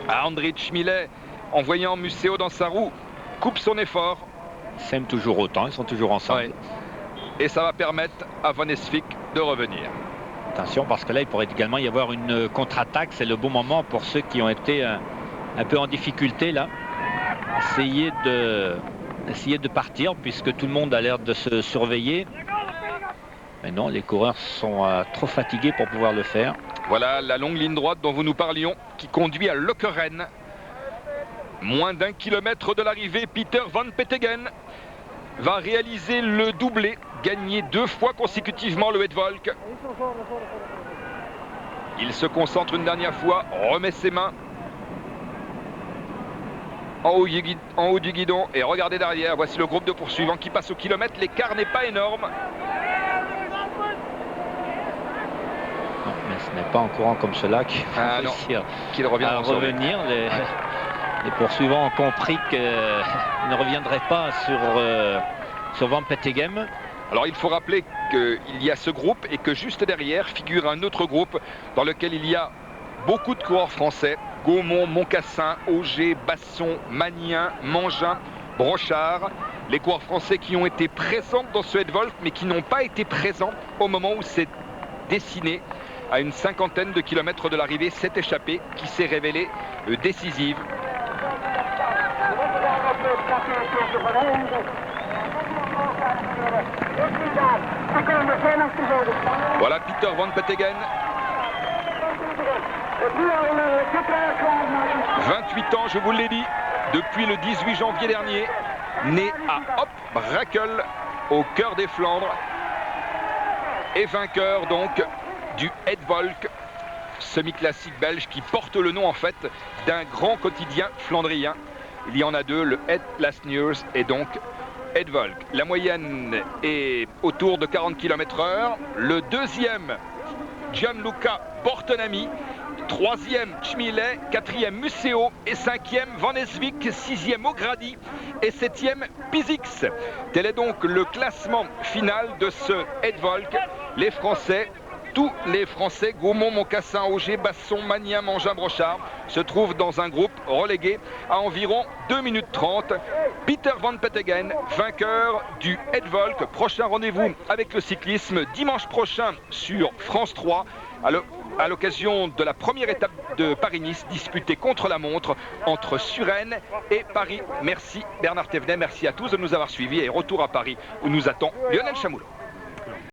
André Schmillet, en voyant Museau dans sa roue, coupe son effort. Ils s'aiment toujours autant, ils sont toujours ensemble. Ouais. Et ça va permettre à Van Esvik de revenir. Attention, parce que là, il pourrait également y avoir une contre-attaque. C'est le bon moment pour ceux qui ont été un peu en difficulté là. Essayer de partir, puisque tout le monde a l'air de se surveiller. Mais non, les coureurs sont trop fatigués pour pouvoir le faire. Voilà la longue ligne droite dont vous nous parlions, qui conduit à Lokeren. Moins d'1 kilomètre de l'arrivée, Peter Van Petegem va réaliser le doublé, gagner 2 fois consécutivement le Hedvolk. Il se concentre une dernière fois, remet ses mains en haut du guidon et regardez derrière. Voici le groupe de poursuivants qui passe au kilomètre. L'écart n'est pas énorme. Non, mais ce n'est pas en courant comme cela qu'il va réussir qu'il revient à revenir. Les poursuivants ont compris qu'ils ne reviendraient pas sur Van Petegem. Alors il faut rappeler qu'il y a ce groupe et que juste derrière figure un autre groupe dans lequel il y a beaucoup de coureurs français. Gaumont, Moncassin, Auger, Basson, Magnien, Mangin, Brochard. Les coureurs français qui ont été présents dans ce Hedvolk mais qui n'ont pas été présents au moment où c'est dessiné. À une 50aine de kilomètres de l'arrivée, cette échappée qui s'est révélée décisive. Voilà Peter Van Petegem. 28 ans, je vous l'ai dit, depuis le 18 janvier dernier, né à Hop, Brakel, au cœur des Flandres, et vainqueur donc du Hedvolk, semi-classique belge qui porte le nom en fait d'un grand quotidien flandrien. Il y en a deux, le Het Last News et donc Hedvolk. La moyenne est autour de 40 km/h. Le deuxième, Gianluca Bortonami. Troisième, Schmillet. Quatrième, Museau. Et cinquième, Van Esvik. Sixième, O'Grady. Et septième, Pizix. Tel est donc le classement final de ce Hedvolk. Les Français, tous les Français, Gaumont, Moncassin, Auger, Basson, Magnien, Mangin, Brochard, se trouvent dans un groupe relégué à environ 2 minutes 30. Peter Van Petegem, vainqueur du Hedvolk. Prochain rendez-vous avec le cyclisme dimanche prochain sur France 3 à l'occasion de la première étape de Paris-Nice disputée contre la montre entre Suresnes et Paris. Merci Bernard Thévenet, merci à tous de nous avoir suivis et retour à Paris où nous attend Lionel Chamoulot.